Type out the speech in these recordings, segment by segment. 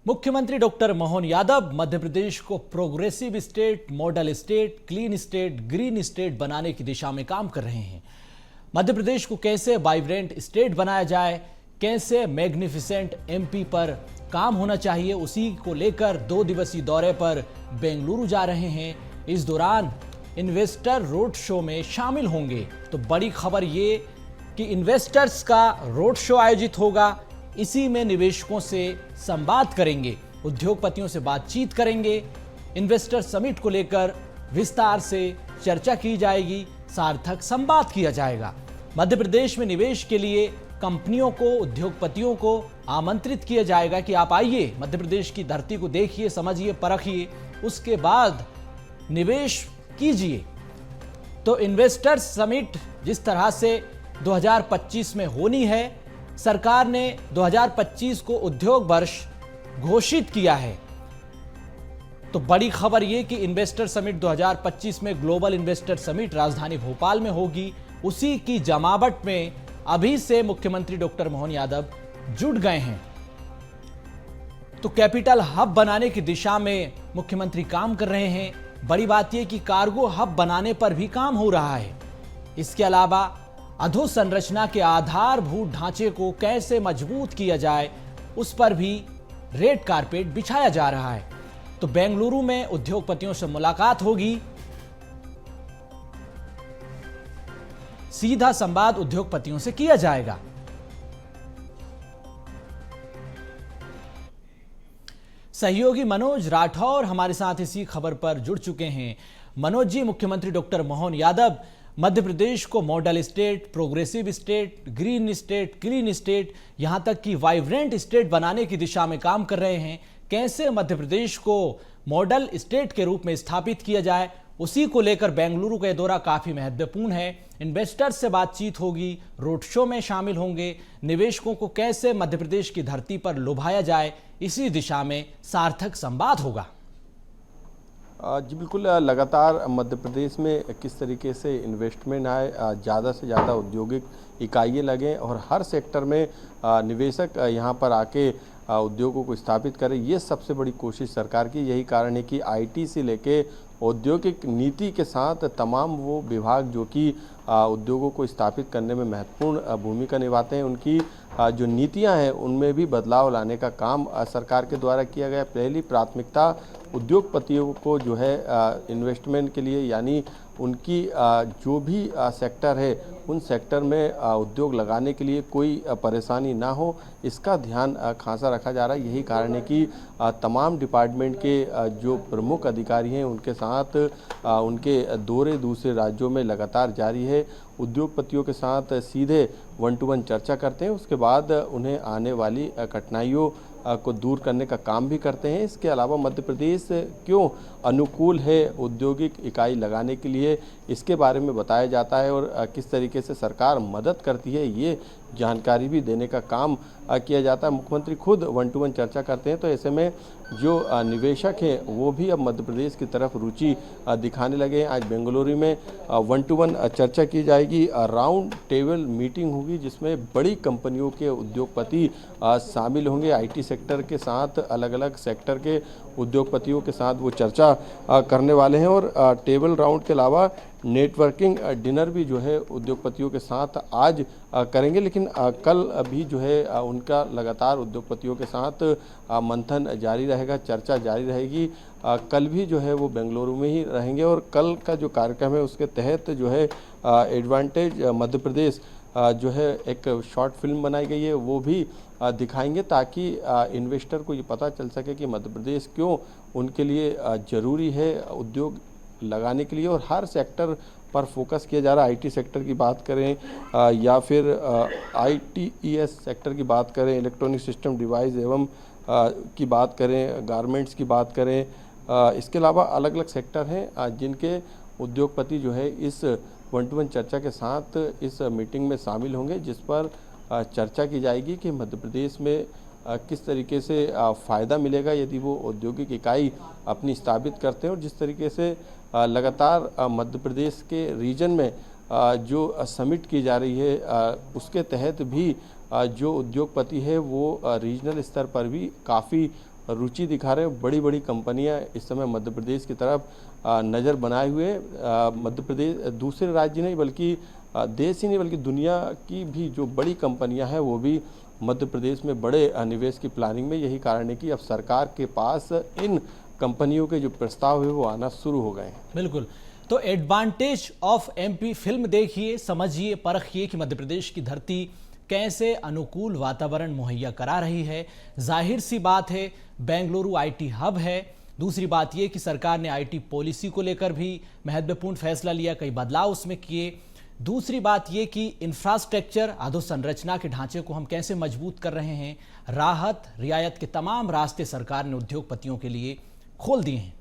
मुख्यमंत्री डॉक्टर मोहन यादव मध्य प्रदेश को progressive state, model state, clean state, green state बनाने की दिशा में काम कर रहे हैं। मध्य प्रदेश को कैसे वाइब्रेंट स्टेट बनाया जाए, कैसे मैग्निफिसेंट एमपी पर काम होना चाहिए, उसी को लेकर 2 दिवसीय दौरे पर बेंगलुरु जा रहे हैं। इस दौरान इन्वेस्टर रोड शो में शामिल होंगे। तो बड़ी खबर ये कि इन्वेस्टर्स का रोड शो आयोजित होगा। इसी में निवेशकों से संवाद करेंगे, उद्योगपतियों से बातचीत करेंगे। इन्वेस्टर समिट को लेकर विस्तार से चर्चा की जाएगी, सार्थक संवाद किया जाएगा। मध्य प्रदेश में निवेश के लिए कंपनियों को, उद्योगपतियों को आमंत्रित किया जाएगा कि आप आइए, मध्य प्रदेश की धरती को देखिए, समझिए, परखिए, उसके बाद निवेश कीजिए। तो इन्वेस्टर्स समिट जिस तरह से 2025 में होनी है, सरकार ने 2025 को उद्योग वर्ष घोषित किया है। तो बड़ी खबर यह कि इन्वेस्टर समिट 2025 में ग्लोबल इन्वेस्टर समिट राजधानी भोपाल में होगी। उसी की जमावट में अभी से मुख्यमंत्री डॉक्टर मोहन यादव जुट गए हैं। तो कैपिटल हब बनाने की दिशा में मुख्यमंत्री काम कर रहे हैं। बड़ी बात यह कि कार्गो हब बनाने पर भी काम हो रहा है। इसके अलावा अधोसंरचना के आधारभूत ढांचे को कैसे मजबूत किया जाए, उस पर भी रेड कारपेट बिछाया जा रहा है। तो बेंगलुरु में उद्योगपतियों से मुलाकात होगी। सीधा संवाद उद्योगपतियों से किया जाएगा। सहयोगी मनोज राठौर हमारे साथ इसी खबर पर जुड़ चुके हैं। मनोज जी, मुख्यमंत्री डॉक्टर मोहन यादव मध्य प्रदेश को model state, progressive state, green state, clean state, यहां तक कि वाइब्रेंट स्टेट बनाने की दिशा में काम कर रहे हैं। कैसे मध्य प्रदेश को मॉडल स्टेट के रूप में स्थापित किया जाए, उसी को लेकर बेंगलुरु का दौरा काफी महत्वपूर्ण है। इन्वेस्टर्स से बातचीत होगी, रोड शो में शामिल होंगे। निवेशकों को कैसे मध्य प्रदेश की धरती पर लुभाया जाए, इसी दिशा में सार्थक संवाद होगा। जी बिल्कुल, लगातार मध्य प्रदेश में किस तरीके से इन्वेस्टमेंट आए, ज़्यादा से ज़्यादा औद्योगिक इकाइयाँ लगें और हर सेक्टर में निवेशक यहाँ पर आके उद्योगों को स्थापित करें, ये सबसे बड़ी कोशिश सरकार की। यही कारण है कि आईटी से लेके औद्योगिक नीति के साथ तमाम वो विभाग जो कि उद्योगों को स्थापित करने में महत्वपूर्ण भूमिका निभाते हैं, उनकी जो नीतियां हैं उनमें भी बदलाव लाने का काम सरकार के द्वारा किया गया। पहली प्राथमिकता उद्योगपतियों को जो है इन्वेस्टमेंट के लिए, यानी उनकी जो भी सेक्टर है उन सेक्टर में उद्योग लगाने के लिए कोई परेशानी ना हो, इसका ध्यान खासा रखा जा रहा है। यही कारण है कि तमाम डिपार्टमेंट के जो प्रमुख अधिकारी हैं उनके साथ उनके दौरे दूसरे राज्यों में लगातार जारी है। उद्योगपतियों के साथ सीधे 1-to-1 चर्चा करते हैं, उसके बाद उन्हें आने वाली कठिनाइयों को दूर करने का काम भी करते हैं। इसके अलावा मध्य प्रदेश क्यों अनुकूल है औद्योगिक इकाई लगाने के लिए, इसके बारे में बताया जाता है और किस तरीके से सरकार मदद करती है, ये जानकारी भी देने का काम किया जाता है। मुख्यमंत्री खुद 1-to-1 चर्चा करते हैं, तो ऐसे में जो निवेशक हैं वो भी अब मध्य प्रदेश की तरफ रुचि दिखाने लगे हैं। आज बेंगलुरु में 1-to-1 चर्चा की जाएगी, राउंड टेबल मीटिंग होगी जिसमें बड़ी कंपनियों के उद्योगपति शामिल होंगे। आईटी सेक्टर के साथ अलग अलग सेक्टर के उद्योगपतियों के साथ वो चर्चा करने वाले हैं और टेबल राउंड के अलावा नेटवर्किंग डिनर भी जो है उद्योगपतियों के साथ आज करेंगे। लेकिन कल भी जो है उनका लगातार उद्योगपतियों के साथ मंथन जारी रहेगा, चर्चा जारी रहेगी। कल भी जो है वो बेंगलुरु में ही रहेंगे और कल का जो कार्यक्रम है उसके तहत जो है एडवांटेज मध्य प्रदेश जो है एक शॉर्ट फिल्म बनाई गई है, वो भी दिखाएंगे ताकि इन्वेस्टर को ये पता चल सके कि मध्य प्रदेश क्यों उनके लिए ज़रूरी है उद्योग लगाने के लिए। और हर सेक्टर पर फोकस किया जा रहा है। आईटी सेक्टर की बात करें या फिर आईटीईएस सेक्टर की बात करें, इलेक्ट्रॉनिक सिस्टम डिवाइस एवं की बात करें, गारमेंट्स की बात करें, इसके अलावा अलग अलग सेक्टर हैं जिनके उद्योगपति जो है इस 1-to-1 चर्चा के साथ इस मीटिंग में शामिल होंगे, जिस पर चर्चा की जाएगी कि मध्य प्रदेश में किस तरीके से फ़ायदा मिलेगा यदि वो औद्योगिक इकाई अपनी स्थापित करते हैं। और जिस तरीके से लगातार मध्य प्रदेश के रीजन में जो समिट की जा रही है उसके तहत भी जो उद्योगपति है वो रीजनल स्तर पर भी काफ़ी रुचि दिखा रहे हैं। बड़ी बड़ी कंपनियां इस समय मध्य प्रदेश की तरफ नज़र बनाए हुए मध्य प्रदेश दूसरे राज्य नहीं बल्कि देश ही नहीं बल्कि दुनिया की भी जो बड़ी कंपनियां हैं वो भी मध्य प्रदेश में बड़े निवेश की प्लानिंग में। यही कारण है कि अब सरकार के पास इन कंपनियों के जो प्रस्ताव है वो आना शुरू हो गए हैं। बिल्कुल। तो एडवांटेज ऑफ एमपी फिल्म देखिए, समझिए, परखिए कि मध्य प्रदेश की धरती कैसे अनुकूल वातावरण मुहैया करा रही है। जाहिर सी बात है, बेंगलुरु आईटी हब है। दूसरी बात यह कि सरकार ने आईटी पॉलिसी को लेकर भी महत्वपूर्ण फैसला लिया, कई बदलाव उसमें किए। दूसरी बात यह कि इंफ्रास्ट्रक्चर, अधोसंरचना के ढांचे को हम कैसे मजबूत कर रहे हैं। राहत रियायत के तमाम रास्ते सरकार ने उद्योगपतियों के लिए खोल दिए हैं।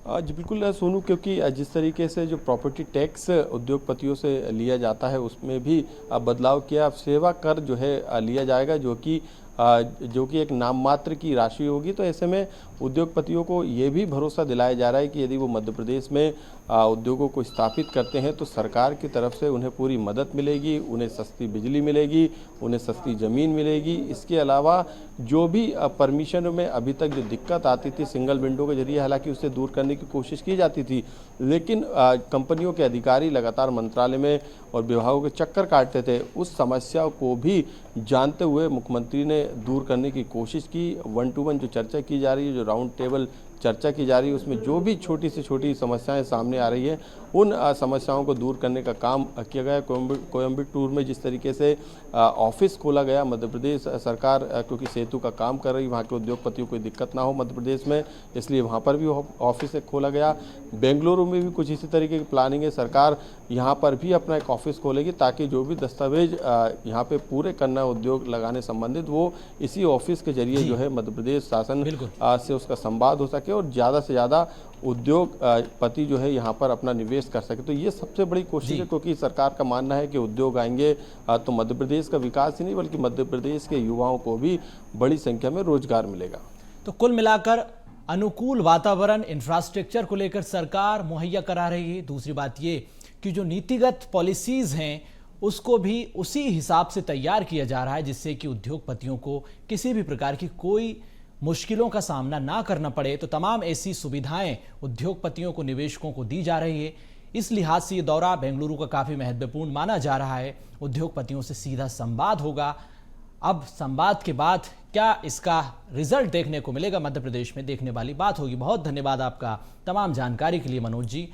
जी बिल्कुल सोनू, क्योंकि जिस तरीके से जो प्रॉपर्टी टैक्स उद्योगपतियों से लिया जाता है उसमें भी बदलाव किया। अब सेवा कर जो है लिया जाएगा, जो कि एक नाम मात्र की राशि होगी। तो ऐसे में उद्योगपतियों को ये भी भरोसा दिलाया जा रहा है कि यदि वो मध्य प्रदेश में उद्योगों को स्थापित करते हैं तो सरकार की तरफ से उन्हें पूरी मदद मिलेगी, उन्हें सस्ती बिजली मिलेगी, उन्हें सस्ती ज़मीन मिलेगी। इसके अलावा जो भी परमिशन में अभी तक जो दिक्कत आती थी सिंगल विंडो के जरिए, हालांकि उससे दूर करने की कोशिश की जाती थी, लेकिन कंपनियों के अधिकारी लगातार मंत्रालय में और विभागों के चक्कर काटते थे। उस समस्या को भी जानते हुए मुख्यमंत्री ने दूर करने की कोशिश की। 1-to-1 जो चर्चा की जा रही है, जो राउंड टेबल चर्चा की जा रही है, उसमें जो भी छोटी से छोटी समस्याएं सामने आ रही है उन समस्याओं को दूर करने का काम किया गया। कोयम्बटूर में जिस तरीके से ऑफिस खोला गया, मध्य प्रदेश सरकार क्योंकि सेतु का काम कर रही, वहाँ के उद्योगपतियों को दिक्कत ना हो मध्य प्रदेश में, इसलिए वहाँ पर भी ऑफिस खोला गया। बेंगलुरु में भी कुछ इसी तरीके की प्लानिंग है। सरकार यहाँ पर भी अपना एक ऑफिस खोलेगी ताकि जो भी दस्तावेज यहाँ पे पूरे करना उद्योग लगाने संबंधित वो इसी ऑफिस के जरिए जो है मध्य प्रदेश शासन से उसका संवाद हो सके और ज़्यादा से ज़्यादा उद्योगपति जो है यहाँ पर अपना निवेश कर सके। तो ये सबसे बड़ी कोशिश है, क्योंकि सरकार का मानना है कि उद्योग आएंगे तो मध्य प्रदेश का विकास ही नहीं बल्कि मध्य प्रदेश के युवाओं को भी बड़ी संख्या में रोजगार मिलेगा। तो कुल मिलाकर अनुकूल वातावरण इंफ्रास्ट्रक्चर को लेकर सरकार मुहैया करा रही है। दूसरी बात ये कि जो नीतिगत पॉलिसीज हैं उसको भी उसी हिसाब से तैयार किया जा रहा है जिससे कि उद्योगपतियों को किसी भी प्रकार की कोई मुश्किलों का सामना ना करना पड़े। तो तमाम ऐसी सुविधाएं उद्योगपतियों को, निवेशकों को दी जा रही है। इस लिहाज से ये दौरा बेंगलुरु का काफी महत्वपूर्ण माना जा रहा है। उद्योगपतियों से सीधा संवाद होगा। अब संवाद के बाद क्या इसका रिजल्ट देखने को मिलेगा मध्य प्रदेश में, देखने वाली बात होगी। बहुत धन्यवाद आपका तमाम जानकारी के लिए मनोज जी।